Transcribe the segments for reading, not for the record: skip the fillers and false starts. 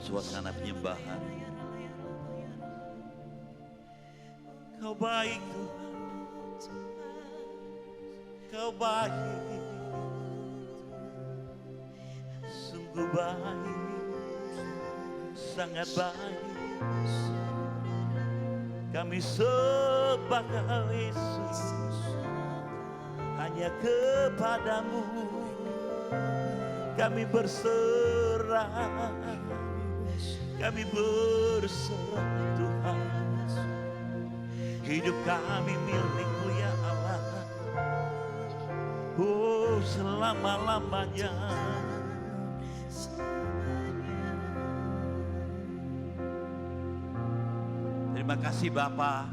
suasana penyembahan. Kau baik Tuhan, Kau baik, sungguh baik, sangat baik. Kami sembah Kau Yesus, hanya kepadamu kami berserah, kami berserah Tuhan. Hidup kami milik-Mu ya Allah, oh selama-lamanya. Terima kasih Bapa,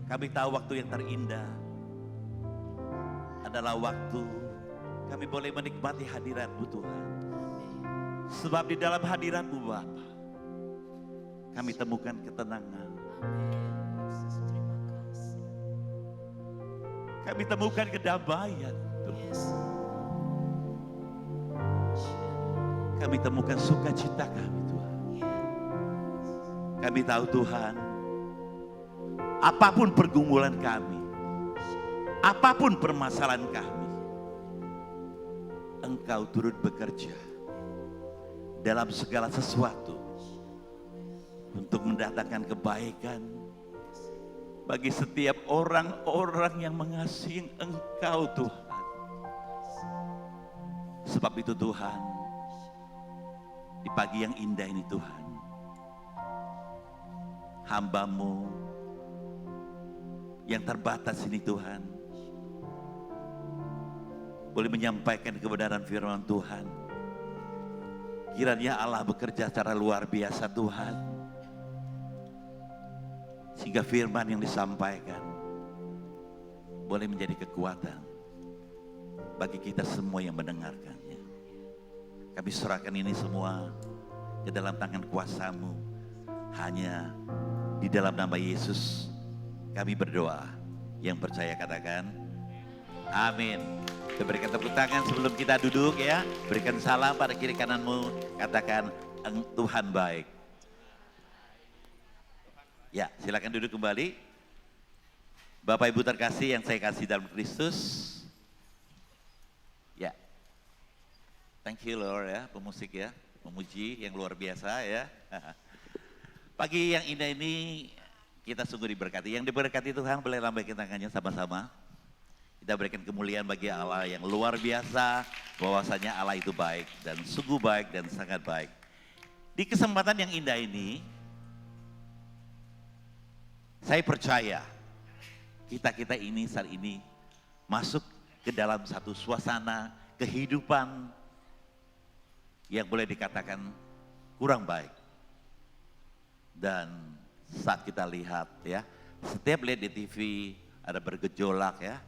kami tahu waktu yang terindah adalah waktu kami boleh menikmati hadirat-Mu Tuhan. Sebab di dalam hadirat-Mu Bapa, kami temukan ketenangan. Kami temukan kedamaian Tuhan. Kami temukan sukacita kami Tuhan. Kami tahu Tuhan, apapun pergumulan kami, apapun permasalahan kami, Engkau turut bekerja dalam segala sesuatu untuk mendatangkan kebaikan bagi setiap orang-orang yang mengasihi Engkau Tuhan. Sebab itu Tuhan, di pagi yang indah ini Tuhan, hamba-Mu yang terbatas ini Tuhan, boleh menyampaikan kebenaran firman Tuhan. Kiranya Allah bekerja secara luar biasa Tuhan, sehingga firman yang disampaikan boleh menjadi kekuatan bagi kita semua yang mendengarkannya. Kami serahkan ini semua ke dalam tangan kuasa-Mu. Hanya di dalam nama Yesus kami berdoa. Yang percaya katakan amin. Kita berikan tepuk tangan sebelum kita duduk ya. Berikan salam pada kiri kananmu. Katakan Tuhan baik. Ya, silakan duduk kembali. Bapak Ibu terkasih yang saya kasih dalam Kristus. Ya. Thank you Lord ya, pemusik ya. Memuji yang luar biasa ya. Pagi yang indah ini kita sungguh diberkati. Yang diberkati Tuhan boleh lambaikan tangannya sama-sama. Kita berikan kemuliaan bagi Allah yang luar biasa. Bahwasanya Allah itu baik dan sungguh baik dan sangat baik. Di kesempatan yang indah ini, saya percaya kita ini saat ini masuk ke dalam satu suasana kehidupan yang boleh dikatakan kurang baik. Dan saat kita lihat ya, setiap lihat di TV ada bergejolak ya.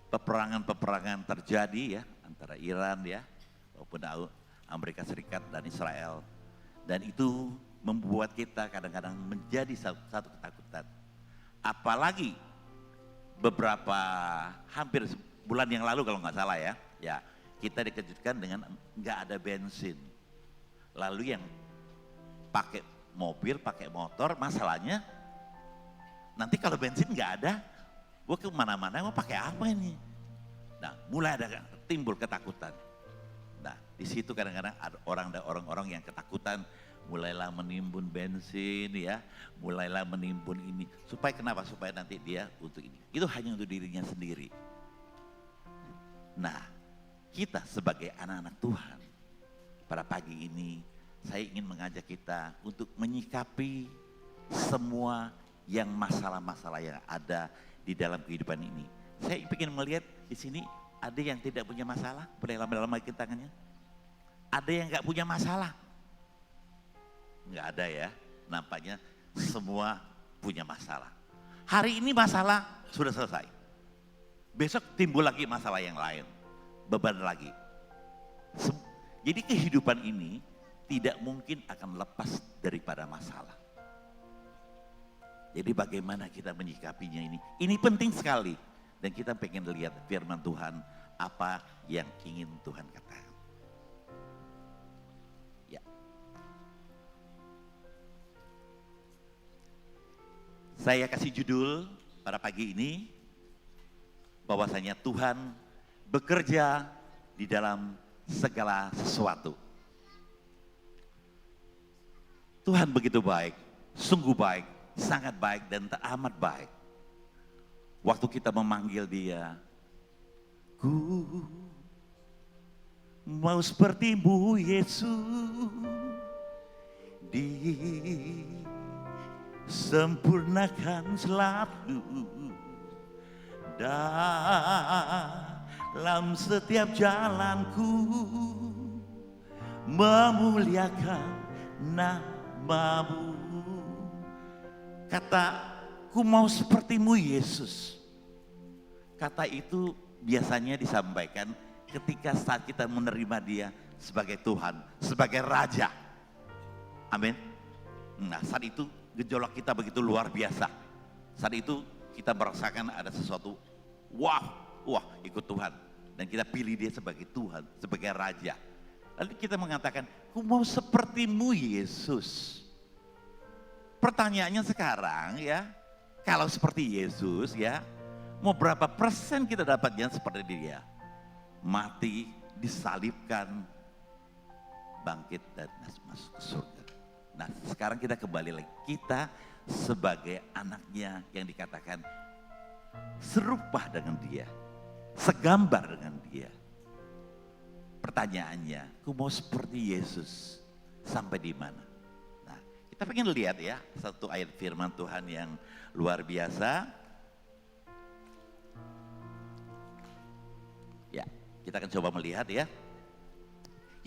Peperangan-peperangan terjadi ya antara Iran ya maupun Amerika Serikat dan Israel. Dan itu membuat kita kadang-kadang menjadi satu ketakutan. Apalagi beberapa hampir bulan yang lalu kalau nggak salah ya, kita dikejutkan dengan nggak ada bensin. Lalu yang pakai mobil, pakai motor, masalahnya nanti kalau bensin nggak ada, gue kemana-mana mau pakai apa ini? Nah, mulai ada timbul ketakutan. Nah, di situ kadang-kadang ada orang-orang yang ketakutan. Mulailah menimbun bensin ya, mulailah menimbun ini. Supaya kenapa? Supaya nanti dia untuk ini. Itu hanya untuk dirinya sendiri. Nah, kita sebagai anak-anak Tuhan, pada pagi ini saya ingin mengajak kita untuk menyikapi semua yang masalah-masalah yang ada di dalam kehidupan ini. Saya ingin melihat di sini ada yang tidak punya masalah, boleh lama-lama tangannya. Ada yang nggak punya masalah. Nggak ada ya, nampaknya semua punya masalah. Hari ini masalah sudah selesai. Besok timbul lagi masalah yang lain, beban lagi. Jadi kehidupan ini tidak mungkin akan lepas daripada masalah. Jadi bagaimana kita menyikapinya ini? Ini penting sekali. Dan kita pengen lihat firman Tuhan, apa yang ingin Tuhan katakan. Ya. Saya kasih judul pada pagi ini, bahwasanya Tuhan bekerja di dalam segala sesuatu. Tuhan begitu baik, sungguh baik, sangat baik dan teramat baik. Waktu kita memanggil Dia, ku mau seperti-Mu Yesus, disempurnakan selalu dalam setiap jalanku, memuliakan nama-Mu. Kata, ku mau seperti-Mu Yesus. Kata itu biasanya disampaikan ketika saat kita menerima Dia sebagai Tuhan, sebagai Raja. Amin. Nah, saat itu gejolak kita begitu luar biasa. Saat itu kita merasakan ada sesuatu, wah ikut Tuhan. Dan kita pilih Dia sebagai Tuhan, sebagai Raja. Lalu kita mengatakan, ku mau seperti-Mu Yesus. Pertanyaannya sekarang ya, kalau seperti Yesus ya, mau berapa persen kita dapatnya seperti Dia? Mati, disalibkan, bangkit dan masuk ke surga. Nah, sekarang kita kembali lagi. Kita sebagai anaknya yang dikatakan serupa dengan Dia, segambar dengan Dia. Pertanyaannya, aku mau seperti Yesus sampai di mana? Nah, kita pengen lihat ya satu ayat firman Tuhan yang luar biasa. Ya, kita akan coba melihat ya.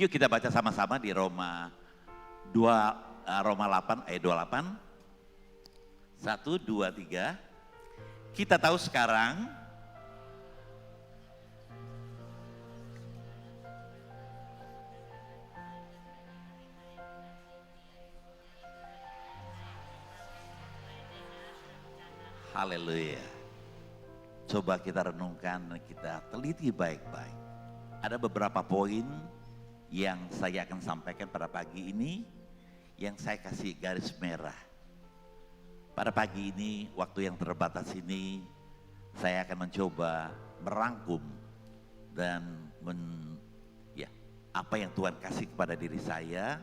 Yuk kita baca sama-sama di Roma 8 ayat 28. 1, 2, 3. Kita tahu sekarang haleluya. Coba kita renungkan dan kita teliti baik-baik. Ada beberapa poin yang saya akan sampaikan pada pagi ini, yang saya kasih garis merah. Pada pagi ini, waktu yang terbatas ini, saya akan mencoba merangkum dan apa yang Tuhan kasih kepada diri saya,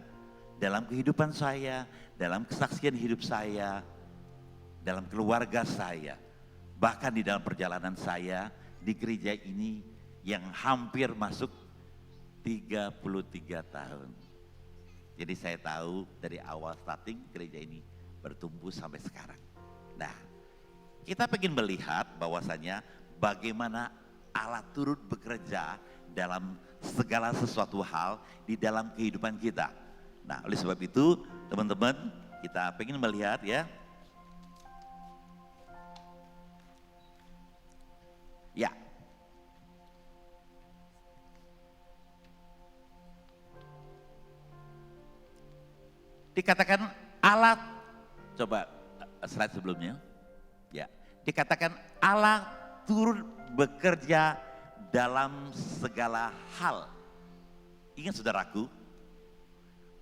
dalam kehidupan saya, dalam kesaksian hidup saya, dalam keluarga saya, bahkan di dalam perjalanan saya di gereja ini yang hampir masuk 33 tahun. Jadi saya tahu dari awal starting gereja ini bertumbuh sampai sekarang. Nah, kita ingin melihat bahwasanya bagaimana Allah turut bekerja dalam segala sesuatu hal di dalam kehidupan kita. Nah, oleh sebab itu teman-teman, kita ingin melihat ya. Ya. Dikatakan Allah, coba slide sebelumnya. Ya, dikatakan Allah turut bekerja dalam segala hal. Ingat saudaraku,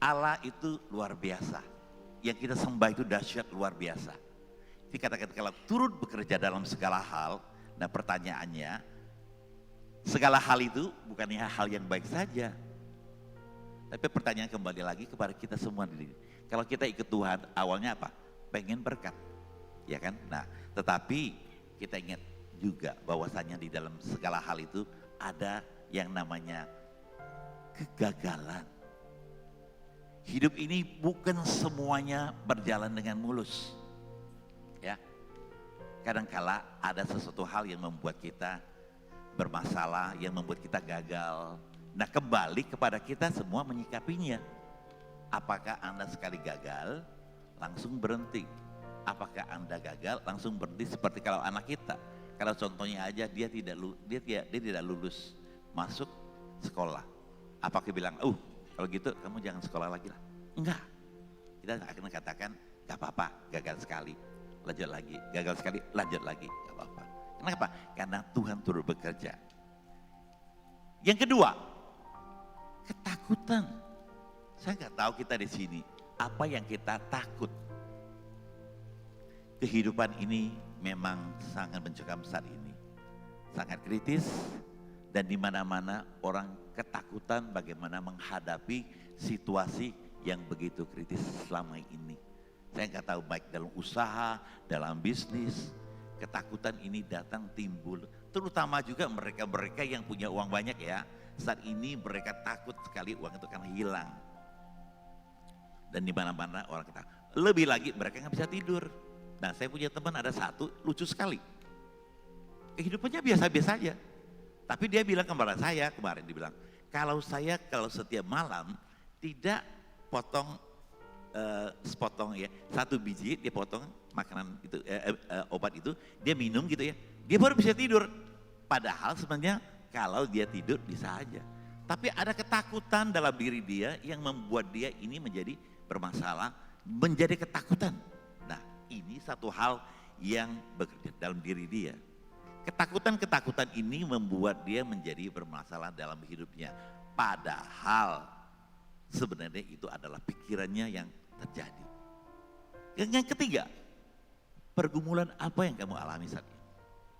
Allah itu luar biasa. Yang kita sembah itu dahsyat luar biasa. Dikatakan kalau turut bekerja dalam segala hal, nah pertanyaannya, segala hal itu bukannya hal yang baik saja. Tapi pertanyaan kembali lagi kepada kita semua. Kalau kita ikut Tuhan, awalnya apa? Pengen berkat, ya kan? Nah, tetapi kita ingat juga bahwasanya di dalam segala hal itu ada yang namanya kegagalan. Hidup ini bukan semuanya berjalan dengan mulus, ya. Kadangkala ada sesuatu hal yang membuat kita bermasalah, yang membuat kita gagal. Nah, kembali kepada kita semua menyikapinya. Apakah Anda sekali gagal langsung berhenti? Apakah Anda gagal langsung berhenti seperti kalau anak kita? Kalau contohnya aja dia tidak lulus masuk sekolah. Apakah bilang, kalau gitu kamu jangan sekolah lagi lah? Enggak. Kita akan katakan, gak apa-apa, gagal sekali, lanjut lagi, gagal sekali, lanjut lagi, gak apa-apa. Kenapa? Karena Tuhan turut bekerja. Yang kedua, ketakutan. Saya nggak tahu kita di sini apa yang kita takut. kehidupan ini memang sangat mencekam saat ini. Sangat kritis dan di mana-mana orang ketakutan bagaimana menghadapi situasi yang begitu kritis selama ini. Saya nggak tahu baik dalam usaha, dalam bisnis, ketakutan ini datang timbul. Terutama juga mereka-mereka yang punya uang banyak ya. Saat ini mereka takut sekali uang itu akan hilang. Dan di mana-mana orang ketakutan. Lebih lagi mereka nggak bisa tidur. Nah saya punya teman ada satu lucu sekali. Kehidupannya biasa-biasa aja. Tapi dia bilang kepada saya kemarin, dia bilang, kalau setiap malam tidak potong sepotong ya, satu biji dia potong makanan itu obat itu, dia minum gitu ya, dia baru bisa tidur. Padahal sebenarnya kalau dia tidur bisa aja. Tapi ada ketakutan dalam diri dia yang membuat dia ini menjadi bermasalah, menjadi ketakutan. Nah ini satu hal yang bekerja dalam diri dia. Ketakutan-ketakutan ini membuat dia menjadi bermasalah dalam hidupnya. Padahal sebenarnya itu adalah pikirannya yang terjadi. Yang ketiga, pergumulan apa yang kamu alami saat ini?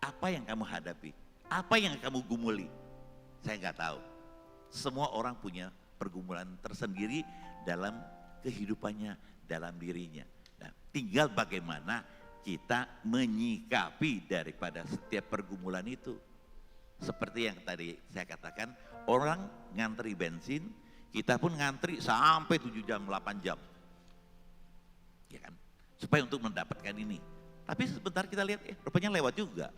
Apa yang kamu hadapi? Apa yang kamu gumuli? Saya nggak tahu. Semua orang punya pergumulan tersendiri dalam kehidupannya, dalam dirinya. Nah, tinggal bagaimana kita menyikapi daripada setiap pergumulan itu. Seperti yang tadi saya katakan, orang ngantri bensin, kita pun ngantri sampai 7 jam, 8 jam. Ya kan? Supaya untuk mendapatkan ini. Tapi sebentar kita lihat, rupanya lewat juga.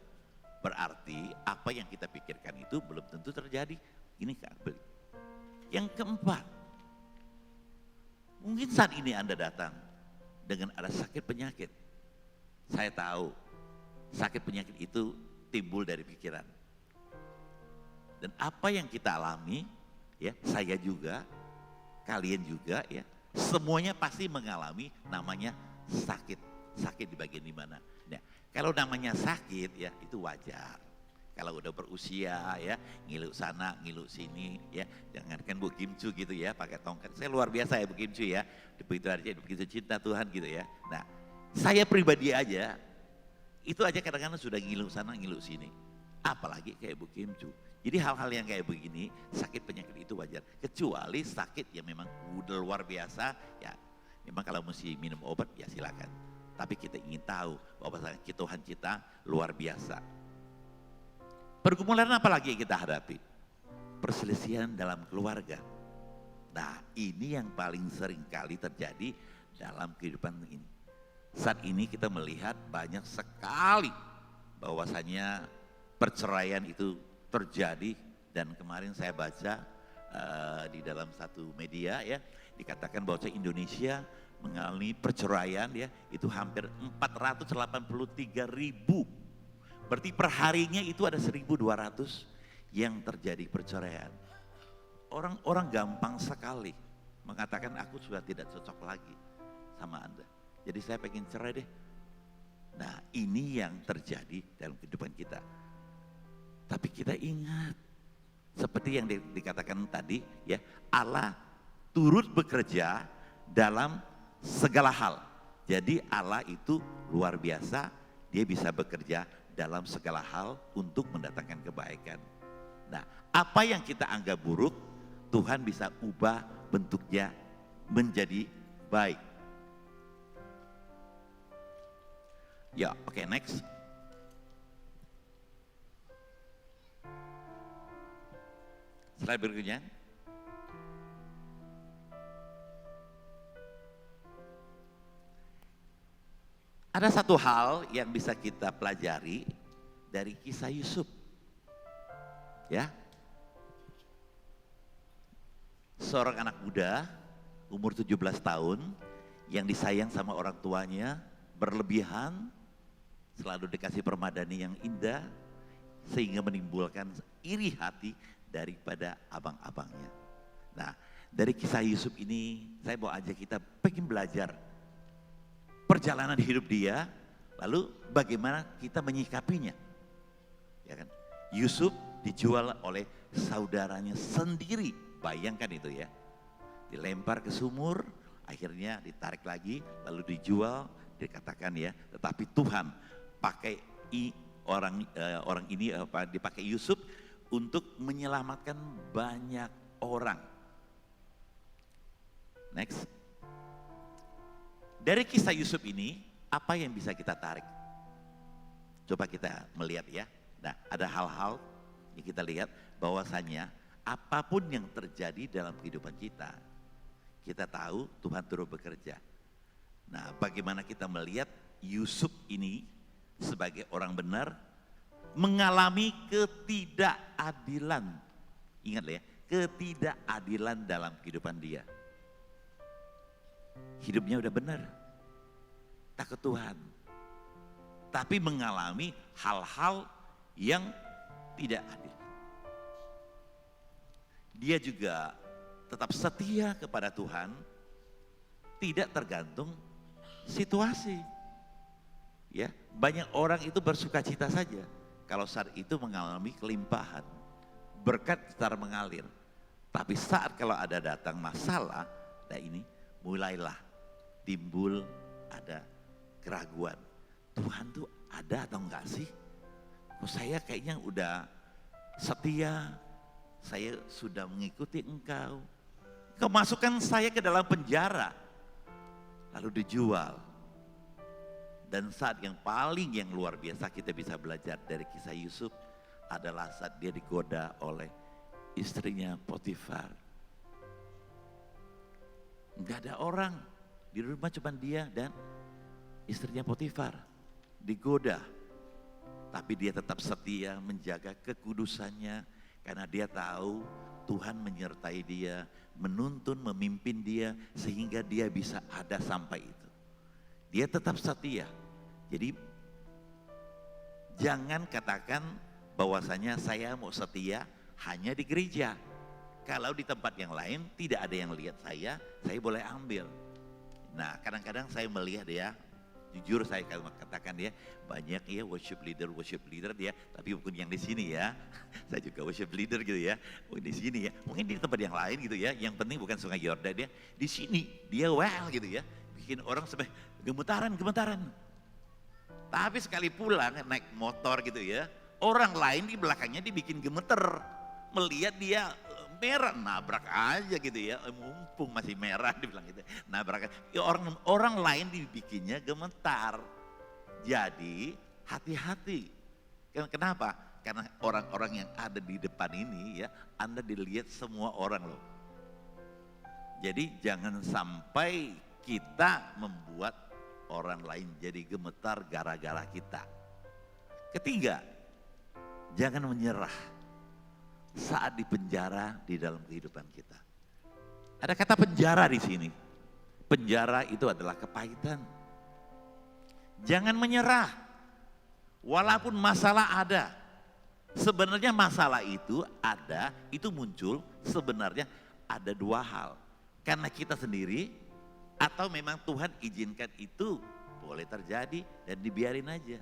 Berarti apa yang kita pikirkan itu belum tentu terjadi. Ini kabel. Yang keempat, mungkin saat ini Anda datang dengan ada sakit penyakit. Saya tahu sakit penyakit itu timbul dari pikiran. Dan apa yang kita alami, ya saya juga, kalian juga ya, semuanya pasti mengalami namanya sakit. Sakit di bagian dimana. Nah, kalau namanya sakit ya itu wajar. Kalau udah berusia ya, ngilu sana, ngilu sini ya. Jangankan Bu Kim Chu gitu ya, pakai tongkat. Saya luar biasa ya Bu Kim Chu ya. Begitu aja, begitu cinta Tuhan gitu ya. Nah, saya pribadi aja, itu aja kadang-kadang sudah ngilu sana, ngilu sini. Apalagi kayak Bu Kim Chu. Jadi hal-hal yang kayak begini, sakit penyakit itu wajar. Kecuali sakit yang memang udah luar biasa, ya memang kalau mesti minum obat ya silakan. Tapi kita ingin tahu bahwa sakit Tuhan kita luar biasa. Pergumulan apa lagi yang kita hadapi? Perselisihan dalam keluarga. Nah ini yang paling sering kali terjadi dalam kehidupan ini. Saat ini kita melihat banyak sekali bahwasanya perceraian itu terjadi. Dan kemarin saya baca di dalam satu media ya, dikatakan bahwa Indonesia mengalami perceraian ya, itu hampir 483.000. Berarti perharinya itu ada 1.200 yang terjadi perceraian. Orang-orang gampang sekali mengatakan aku sudah tidak cocok lagi sama Anda. Jadi saya pengen cerai deh. Nah ini yang terjadi dalam kehidupan kita. Tapi kita ingat, seperti yang dikatakan tadi ya, Allah turut bekerja dalam segala hal. Jadi Allah itu luar biasa, dia bisa bekerja dalam segala hal untuk mendatangkan kebaikan. Nah, apa yang kita anggap buruk, Tuhan bisa ubah bentuknya menjadi baik. Ya, oke, next. Slide berikutnya. Ada satu hal yang bisa kita pelajari dari kisah Yusuf. Ya. Seorang anak muda umur 17 tahun yang disayang sama orang tuanya, berlebihan, selalu dikasih permadani yang indah sehingga menimbulkan iri hati daripada abang-abangnya. Nah, dari kisah Yusuf ini saya mau ajak kita pengen belajar perjalanan hidup dia, lalu bagaimana kita menyikapinya. Ya kan? Yusuf dijual oleh saudaranya sendiri, bayangkan itu ya. Dilempar ke sumur, akhirnya ditarik lagi, lalu dijual dikatakan ya, tetapi Tuhan pakai orang ini dipakai Yusuf untuk menyelamatkan banyak orang. Next. Dari kisah Yusuf ini, apa yang bisa kita tarik? Coba kita melihat ya. Nah, ada hal-hal yang kita lihat bahwasanya apapun yang terjadi dalam kehidupan kita, kita tahu Tuhan turut bekerja. Nah, bagaimana kita melihat Yusuf ini sebagai orang benar mengalami ketidakadilan. Ingat ya, ketidakadilan dalam kehidupan dia. Hidupnya udah benar, takut Tuhan, tapi mengalami hal-hal yang tidak adil. Dia juga tetap setia kepada Tuhan, tidak tergantung situasi. Ya, banyak orang itu bersukacita saja kalau saat itu mengalami kelimpahan, berkat secara mengalir. Tapi saat kalau ada datang masalah, nah ini mulailah timbul ada keraguan. Tuhan tuh ada atau enggak sih? Oh, saya kayaknya udah setia, saya sudah mengikuti engkau. Engkau masukkan saya ke dalam penjara, lalu dijual. Dan saat yang paling yang luar biasa kita bisa belajar dari kisah Yusuf adalah saat dia digoda oleh istrinya Potifar. Enggak ada orang, di rumah cuma dia dan istrinya Potifar. Digoda, tapi dia tetap setia menjaga kekudusannya karena dia tahu Tuhan menyertai dia, menuntun, memimpin dia sehingga dia bisa ada sampai itu. Dia tetap setia. Jadi jangan katakan bahwasanya saya mau setia hanya di gereja. Kalau di tempat yang lain tidak ada yang lihat saya boleh ambil. Nah, kadang-kadang saya melihat ya, jujur saya katakan ya, banyak ya worship leader dia, tapi bukan yang di sini ya. Saya juga worship leader gitu ya, bukan di sini ya. Mungkin di tempat yang lain gitu ya. Yang penting bukan Sungai Yordan ya. Di sini dia well gitu ya, bikin orang sampai gemetaran. Tapi sekali pulang naik motor gitu ya, orang lain di belakangnya dibikin gemeter, melihat dia merah, nabrak aja gitu ya, mumpung masih merah dibilang gitu, nabrak ya, orang lain dibikinnya gemetar. Jadi hati-hati. Kenapa? Karena orang-orang yang ada di depan ini ya, Anda dilihat semua orang loh. Jadi jangan sampai kita membuat orang lain jadi gemetar gara-gara kita. Ketiga, jangan menyerah saat di penjara di dalam kehidupan kita. Ada kata penjara di sini. Penjara itu adalah kepahitan. Jangan menyerah. Walaupun masalah ada. Sebenarnya masalah itu ada, itu muncul sebenarnya ada dua hal. Karena kita sendiri atau memang Tuhan izinkan itu boleh terjadi dan dibiarin aja.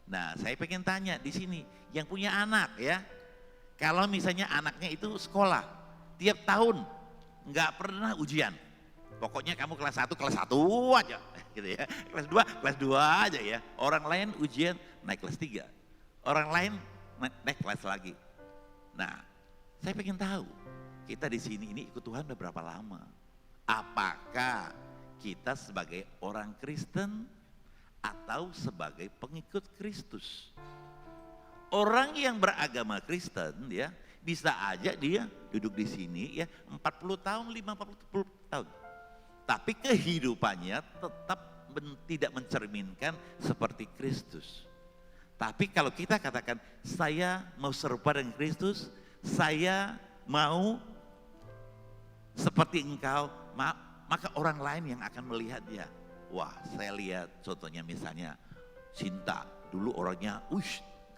Nah, saya pengen tanya di sini yang punya anak ya. Kalau misalnya anaknya itu sekolah, tiap tahun nggak pernah ujian. Pokoknya kamu kelas 1 aja gitu ya. Kelas 2 aja ya. Orang lain ujian naik kelas 3. Orang lain naik kelas lagi. Nah, saya pengen tahu, kita di sini ini ikut Tuhan udah berapa lama? Apakah kita sebagai orang Kristen atau sebagai pengikut Kristus? Orang yang beragama Kristen ya, bisa aja dia duduk di sini ya 40 tahun, 50 tahun. Tapi kehidupannya tetap tidak mencerminkan seperti Kristus. Tapi kalau kita katakan saya mau serupa dengan Kristus, saya mau seperti engkau, maka orang lain yang akan melihatnya. Wah, saya lihat contohnya misalnya Sinta, dulu orangnya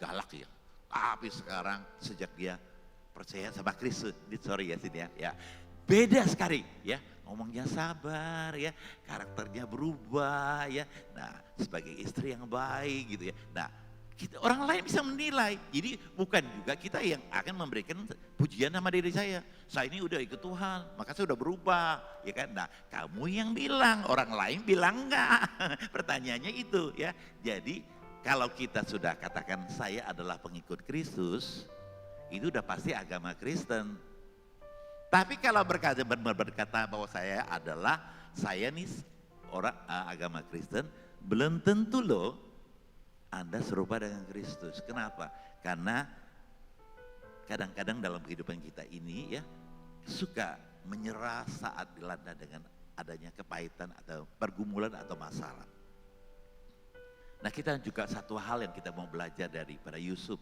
galak ya. Tapi sekarang sejak dia percaya sama Kristus, sorry ya Sin ya, beda sekali ya. Ngomongnya sabar ya, karakternya berubah ya. Nah, sebagai istri yang baik gitu ya. Nah, Orang lain bisa menilai. Jadi bukan juga kita yang akan memberikan pujian sama diri saya. Saya ini udah ikut Tuhan, maka saya udah berubah, ya kan? Nah, kamu yang bilang, orang lain bilang enggak. Pertanyaannya itu ya. Jadi kalau kita sudah katakan saya adalah pengikut Kristus, itu udah pasti agama Kristen. Tapi kalau berkata bahwa saya nih orang agama Kristen, belum tentu loh Anda serupa dengan Kristus. Kenapa? Karena kadang-kadang dalam kehidupan kita ini ya suka menyerah saat dilanda dengan adanya kepahitan atau pergumulan atau masalah. Nah, kita juga satu hal yang kita mau belajar daripada Yusuf.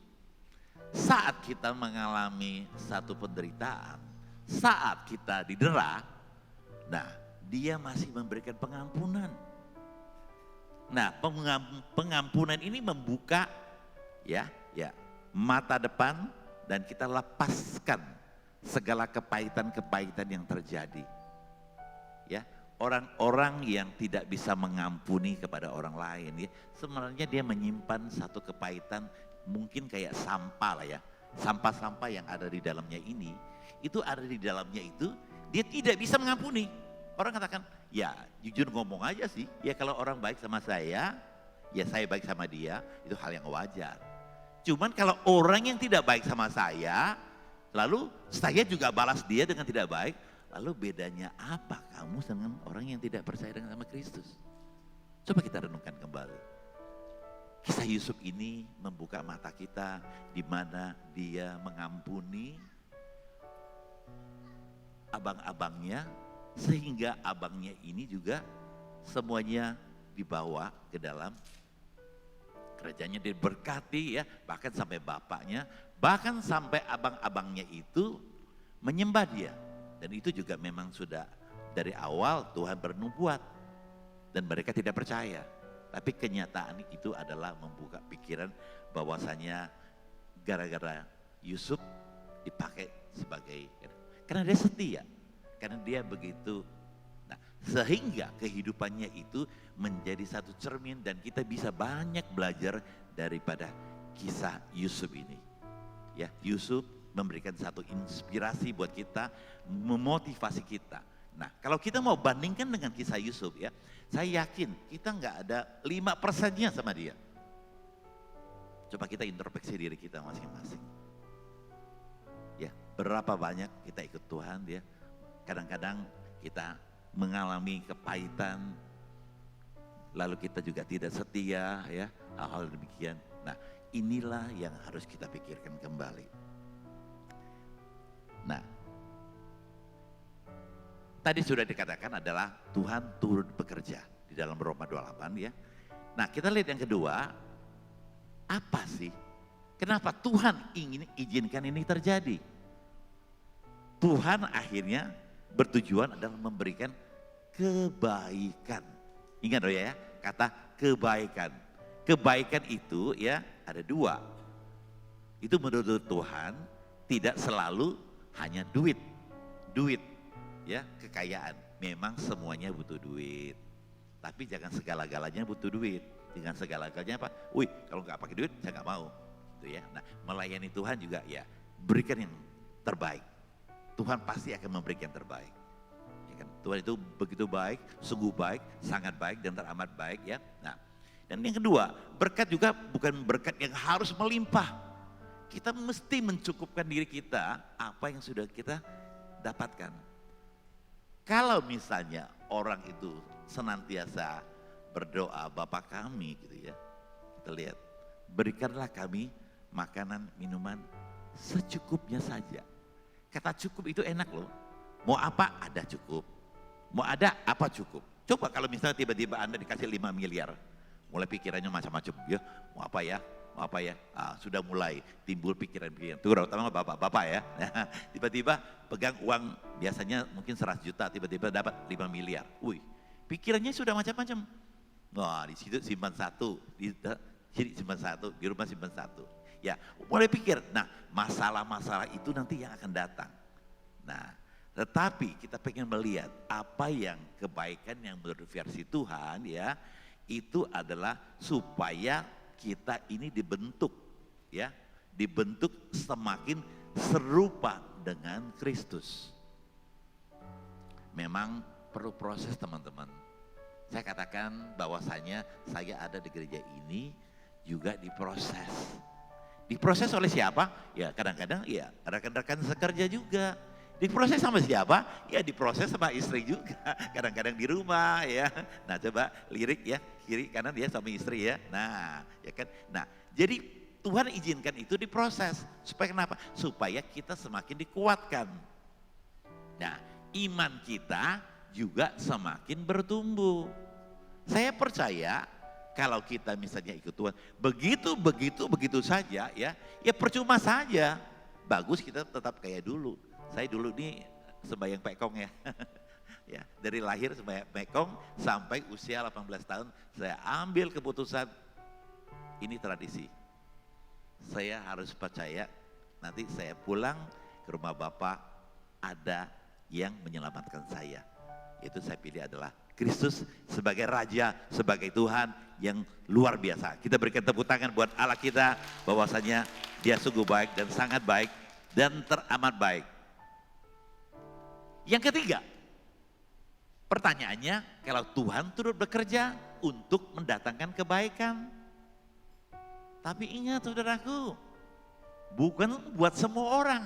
Saat kita mengalami satu penderitaan, saat kita didera, nah dia masih memberikan pengampunan. Nah, pengampunan ini membuka ya mata depan dan kita lepaskan segala kepahitan-kepahitan yang terjadi. Ya, orang-orang yang tidak bisa mengampuni kepada orang lain ya, sebenarnya dia menyimpan satu kepahitan mungkin kayak sampah lah ya. Sampah-sampah yang ada di dalamnya ini, itu ada di dalamnya itu dia tidak bisa mengampuni. Orang katakan, ya jujur ngomong aja sih, ya kalau orang baik sama saya, ya saya baik sama dia, itu hal yang wajar. Cuman kalau orang yang tidak baik sama saya, lalu saya juga balas dia dengan tidak baik, lalu bedanya apa kamu dengan orang yang tidak percaya dengan sama Kristus? Coba kita renungkan kembali. Kisah Yusuf ini membuka mata kita di mana dia mengampuni abang-abangnya, sehingga abangnya ini juga semuanya dibawa ke dalam kerajaannya, diberkati ya, bahkan sampai bapaknya, bahkan sampai abang-abangnya itu menyembah dia. Dan itu juga memang sudah dari awal Tuhan bernubuat dan mereka tidak percaya. Tapi kenyataan itu adalah membuka pikiran bahwasanya gara-gara Yusuf dipakai sebagai, karena dia setia. Karena dia begitu, nah sehingga kehidupannya itu menjadi satu cermin dan kita bisa banyak belajar daripada kisah Yusuf ini. Ya, Yusuf memberikan satu inspirasi buat kita, memotivasi kita. Nah, kalau kita mau bandingkan dengan kisah Yusuf ya, saya yakin kita nggak ada 5%-nya sama dia. Coba kita introspeksi diri kita masing-masing. Ya, berapa banyak kita ikut Tuhan ya. Kadang-kadang kita mengalami kepahitan, lalu kita juga tidak setia ya, hal-hal demikian. Nah, inilah yang harus kita pikirkan kembali. Nah, tadi sudah dikatakan adalah Tuhan turut bekerja di dalam Roma 28 ya. Nah, kita lihat yang kedua, apa sih? Kenapa Tuhan ingin izinkan ini terjadi? Tuhan akhirnya bertujuan adalah memberikan kebaikan. Ingat ya, kata kebaikan. Kebaikan itu ya ada dua. Itu menurut Tuhan tidak selalu hanya duit. Duit ya, kekayaan. Memang semuanya butuh duit. Tapi jangan segala-galanya butuh duit. Dengan segala-galanya apa? Wih, kalau nggak pakai duit saya nggak mau. Gitu ya. Nah, melayani Tuhan juga ya berikan yang terbaik. Tuhan pasti akan memberikan yang terbaik. Ya kan? Tuhan itu begitu baik, sungguh baik, sangat baik dan teramat baik ya. Nah, dan yang kedua, berkat juga bukan berkat yang harus melimpah. Kita mesti mencukupkan diri kita apa yang sudah kita dapatkan. Kalau misalnya orang itu senantiasa berdoa, Bapa kami gitu ya. Kita lihat, berikanlah kami makanan, minuman secukupnya saja. Kata cukup itu enak loh. Mau apa ada cukup. Mau ada apa cukup. Coba kalau misalnya tiba-tiba Anda dikasih 5 miliar. Mulai pikirannya macam-macam. Ya, mau apa ya? Mau apa ya? Sudah mulai timbul pikiran-pikiran. Terutama bapak-bapak ya. Tiba-tiba pegang uang biasanya mungkin 100 juta. Tiba-tiba dapat 5 miliar. Wih, pikirannya sudah macam-macam. Wah, di situ simpan satu. Di sini simpan satu. Di rumah simpan satu. Ya, mulai pikir, nah masalah-masalah itu nanti yang akan datang. Nah, tetapi kita pengen melihat apa yang kebaikan yang menurut versi Tuhan ya, itu adalah supaya kita ini dibentuk ya, dibentuk semakin serupa dengan Kristus. Memang perlu proses teman-teman. Saya katakan bahwasanya saya ada di gereja ini juga diproses. Diproses oleh siapa? Ya kadang-kadang ya rekan-rekan sekerja juga. Diproses sama siapa? Ya diproses sama istri juga. Kadang-kadang di rumah ya. Nah coba lirik ya, kiri kanan dia sama istri ya. Nah ya kan. Nah jadi Tuhan izinkan itu diproses. Supaya kenapa? Supaya kita semakin dikuatkan. Nah iman kita juga semakin bertumbuh. Saya percaya kalau kita misalnya ikut Tuhan, begitu saja ya, ya percuma saja. Bagus kita tetap kayak dulu. Saya dulu nih sembahyang pekong ya. Ya, dari lahir sembahyang pekong sampai usia 18 tahun saya ambil keputusan ini tradisi. Saya harus percaya nanti saya pulang ke rumah Bapak ada yang menyelamatkan saya. Itu saya pilih adalah Kristus sebagai Raja, sebagai Tuhan yang luar biasa. Kita berikan tepuk tangan buat Allah kita bahwasanya Dia sungguh baik dan sangat baik dan teramat baik. Yang ketiga, pertanyaannya kalau Tuhan turut bekerja untuk mendatangkan kebaikan. Tapi ingat saudaraku, bukan buat semua orang.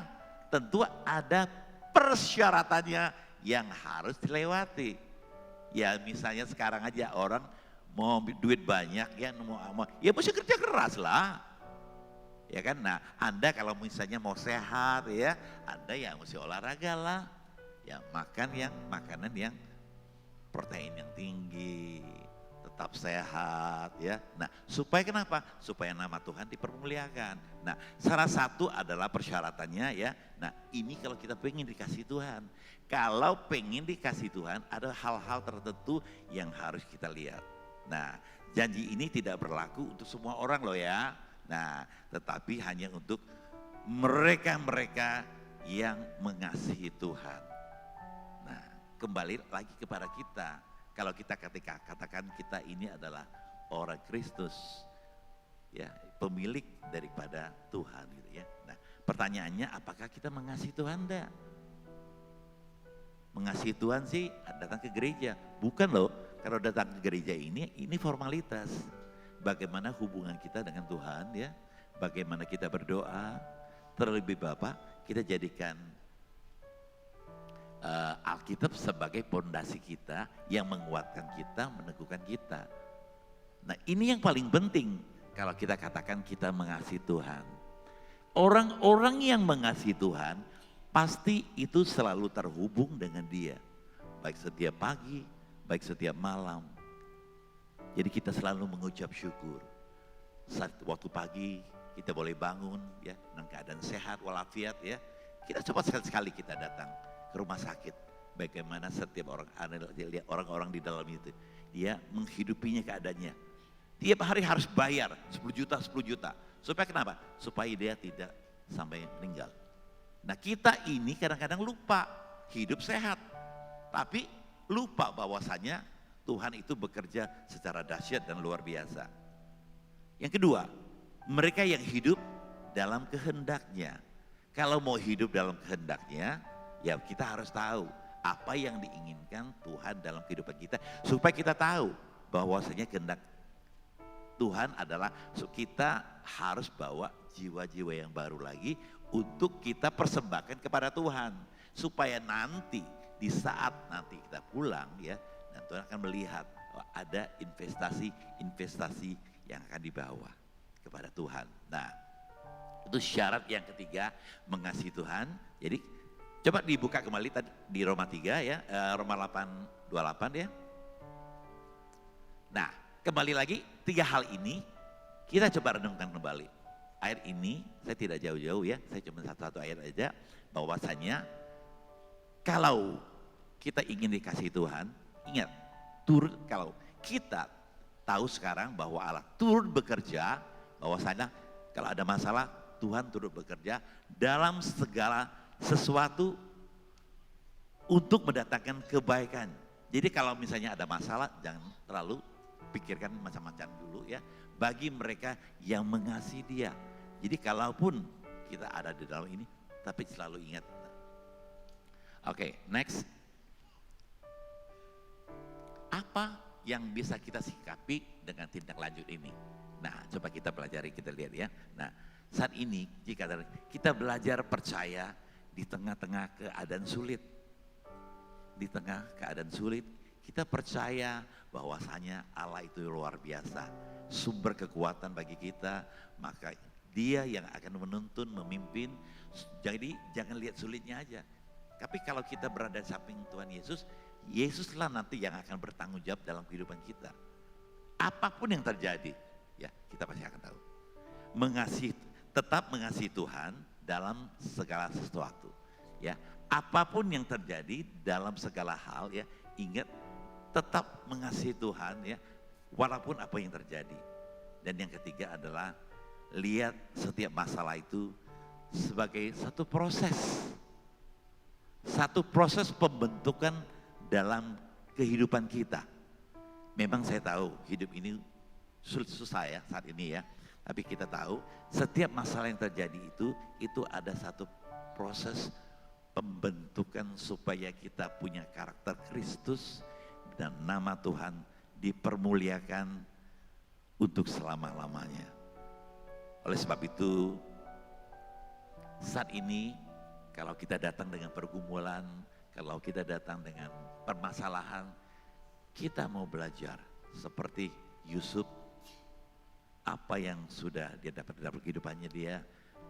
Tentu ada persyaratannya yang harus dilewati. Ya misalnya sekarang aja orang mau duit banyak ya mesti kerja keras lah. Ya kan, nah Anda kalau misalnya mau sehat ya, Anda ya mesti olahraga lah. Ya makanan yang protein yang tinggi, tetap sehat ya. Nah supaya kenapa? Supaya nama Tuhan dipermuliakan. Nah salah satu adalah persyaratannya ya. Nah ini kalau kita pengen dikasih Tuhan. Kalau pengen dikasih Tuhan ada hal-hal tertentu yang harus kita lihat. Nah janji ini tidak berlaku untuk semua orang loh ya. Nah tetapi hanya untuk mereka-mereka yang mengasihi Tuhan. Nah kembali lagi kepada kita. Kalau kita ketika katakan kita ini adalah orang Kristus, ya pemilik daripada Tuhan gitu ya. Nah pertanyaannya apakah kita mengasihi Tuhan enggak? Mengasihi Tuhan sih datang ke gereja, bukan loh. Kalau datang ke gereja ini formalitas. Bagaimana hubungan kita dengan Tuhan ya, bagaimana kita berdoa. Terlebih Bapak kita jadikan Alkitab sebagai pondasi kita yang menguatkan kita, meneguhkan kita. Nah ini yang paling penting kalau kita katakan kita mengasihi Tuhan. Orang-orang yang mengasihi Tuhan pasti itu selalu terhubung dengan Dia. Baik setiap pagi, baik setiap malam. Jadi kita selalu mengucap syukur. Waktu pagi kita boleh bangun ya dengan keadaan sehat walafiat ya. Kita cepat sekali kita datang ke rumah sakit. Bagaimana setiap orang-orang di dalam itu. Dia menghidupinya keadaannya. Tiap hari harus bayar 10 juta. Supaya kenapa? Supaya dia tidak sampai meninggal. Nah kita ini kadang-kadang lupa hidup sehat. Tapi lupa bahwasanya Tuhan itu bekerja secara dahsyat dan luar biasa. Yang kedua, mereka yang hidup dalam kehendaknya. Kalau mau hidup dalam kehendaknya, ya kita harus tahu apa yang diinginkan Tuhan dalam kehidupan kita. Supaya kita tahu bahwasanya kehendak Tuhan adalah kita harus bawa jiwa-jiwa yang baru lagi untuk kita persembahkan kepada Tuhan. Supaya nanti di saat nanti kita pulang ya, dan Tuhan akan melihat ada investasi yang akan dibawa kepada Tuhan. Nah itu syarat yang ketiga mengasihi Tuhan. Jadi coba dibuka kembali tadi di Roma 3 ya, Roma 8:28 ya. Nah kembali lagi 3 hal ini kita coba renungkan kembali. Ayat ini saya tidak jauh-jauh ya, saya cuma satu ayat aja, bahwasanya kalau kita ingin dikasihi Tuhan, ingat kalau kita tahu sekarang bahwa Allah turut bekerja, bahwasanya kalau ada masalah Tuhan turut bekerja dalam segala sesuatu untuk mendatangkan kebaikan. Jadi kalau misalnya ada masalah jangan terlalu pikirkan macam-macam dulu ya. bagi mereka yang mengasihi Dia. Jadi kalaupun kita ada di dalam ini, tapi selalu ingat. Oke, next. Apa yang bisa kita sikapi dengan tindak lanjut ini? Nah, coba kita pelajari, kita lihat ya. Nah, saat ini jika kita belajar percaya di tengah-tengah keadaan sulit. Di tengah keadaan sulit, kita percaya bahwasanya Allah itu luar biasa. Sumber kekuatan bagi kita, maka Dia yang akan menuntun, memimpin. Jadi jangan lihat sulitnya aja. Tapi kalau kita berada di samping Tuhan Yesus, Yesuslah nanti yang akan bertanggung jawab dalam kehidupan kita. Apapun yang terjadi, ya kita pasti akan tahu. Tetap mengasihi Tuhan dalam segala sesuatu. Ya, apapun yang terjadi dalam segala hal, ya ingat tetap mengasihi Tuhan, ya walaupun apa yang terjadi. Dan yang ketiga adalah lihat setiap masalah itu sebagai satu proses pembentukan dalam kehidupan kita. Memang saya tahu hidup ini susah ya saat ini ya. Tapi kita tahu setiap masalah yang terjadi itu ada satu proses pembentukan supaya kita punya karakter Kristus dan nama Tuhan dipermuliakan untuk selama-lamanya. Oleh sebab itu saat ini kalau kita datang dengan pergumulan, kalau kita datang dengan permasalahan, kita mau belajar seperti Yusuf, apa yang sudah dia dapat dalam kehidupannya dia,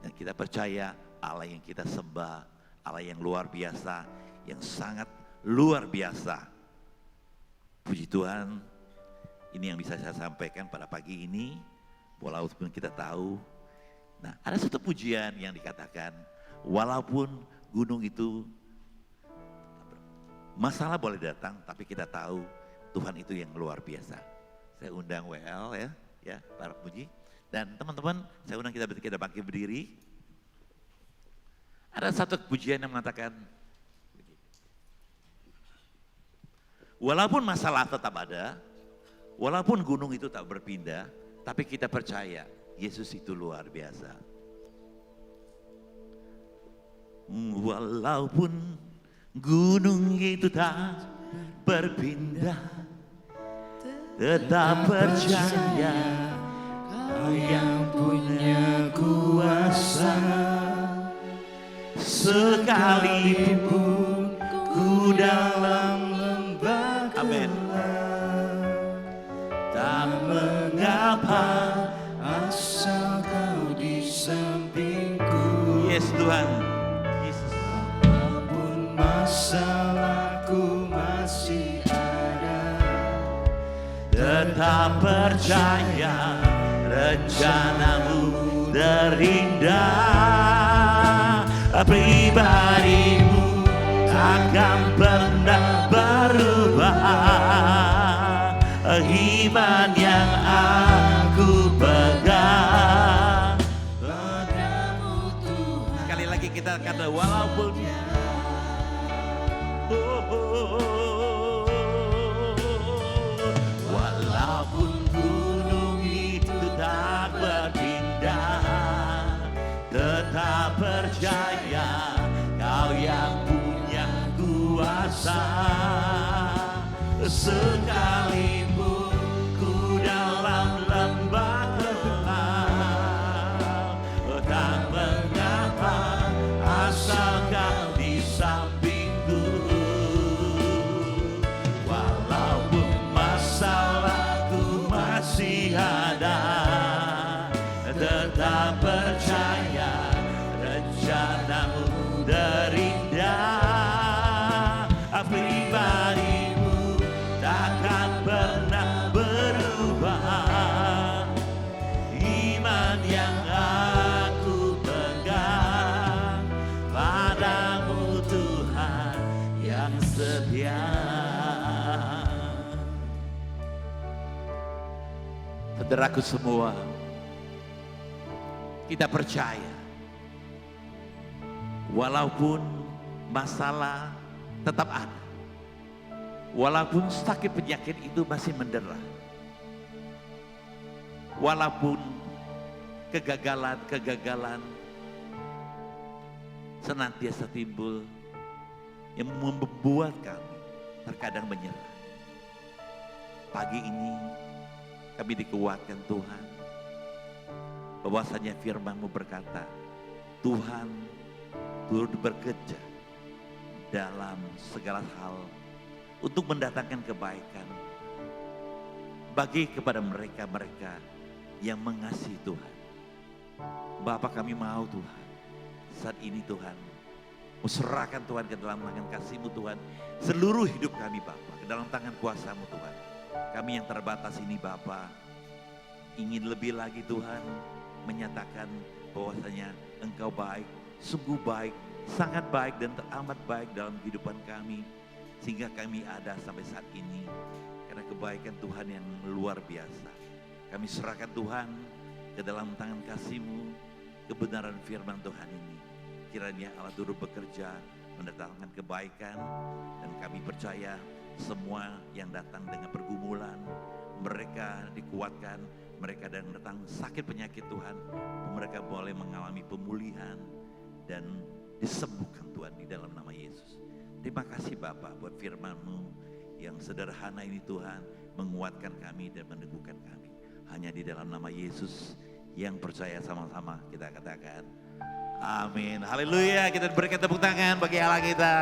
dan kita percaya Allah yang kita sembah, Allah yang luar biasa, yang sangat luar biasa. Puji Tuhan, ini yang bisa saya sampaikan pada pagi ini, walaupun kita tahu. Nah, ada satu pujian yang dikatakan, walaupun gunung itu masalah boleh datang, tapi kita tahu Tuhan itu yang luar biasa. Saya undang WL ya para puji. Dan teman-teman, saya undang kita bangkit berdiri. Ada satu pujian yang mengatakan, walaupun masalah tetap ada, walaupun gunung itu tak berpindah, tapi kita percaya Yesus itu luar biasa. Walaupun gunung itu tak berpindah, tetap percaya Kau yang punya kuasa. Sekalipun ku dalam lembah gelap, tak mengapa asal Kau di sampingku. Yes Tuhan, Yesus. Apapun masalahku masih ada, tetap percaya rencana-Mu terindah. Pribadi-Mu takkan pernah berubah. Iman yang aku pegang padamu Tuhan. Sekali lagi kita kata walaupun walaupun gunung itu tak berpindah, tetap percaya Kau yang punya kuasa. Sekalipun ku dalam lembah gelap, tak mengapa asal Kau di sampingku. Walaupun masalahku masih ada, tetap percaya rencana-Mu terindah. Pribadi-Mu takkan pernah berubah. Iman yang aku pegang padamu Tuhan yang setia. Saudaraku semua, kita percaya walaupun masalah tetap ada, walaupun sakit penyakit itu masih mendera, Walaupun kegagalan senantiasa timbul yang membuat kami terkadang menyerah. Pagi ini kami dikuatkan Tuhan, bahwasanya firman-Mu berkata, Tuhan turut bekerja dalam segala hal untuk mendatangkan kebaikan bagi kepada mereka-mereka yang mengasihi Tuhan. Bapa, kami mau Tuhan, saat ini Tuhan, serahkan Tuhan ke dalam tangan kasih-Mu Tuhan, seluruh hidup kami Bapa, ke dalam tangan kuasa-Mu Tuhan. Kami yang terbatas ini Bapa, ingin lebih lagi Tuhan, menyatakan bahwasanya Engkau baik, sungguh baik, sangat baik dan teramat baik dalam kehidupan kami. Sehingga kami ada sampai saat ini, karena kebaikan Tuhan yang luar biasa. Kami serahkan Tuhan ke dalam tangan kasih-Mu, kebenaran firman Tuhan ini. Kiranya Allah turut bekerja, mendatangkan kebaikan, dan kami percaya semua yang datang dengan pergumulan, mereka dikuatkan, mereka yang datang sakit penyakit Tuhan, mereka boleh mengalami pemulihan dan disembuhkan Tuhan di dalam nama Yesus. Terima kasih Bapak buat firman-Mu yang sederhana ini Tuhan, menguatkan kami dan meneguhkan kami. Hanya di dalam nama Yesus yang percaya, sama-sama kita katakan amin. Haleluya, kita berikan tepuk tangan bagi Allah kita.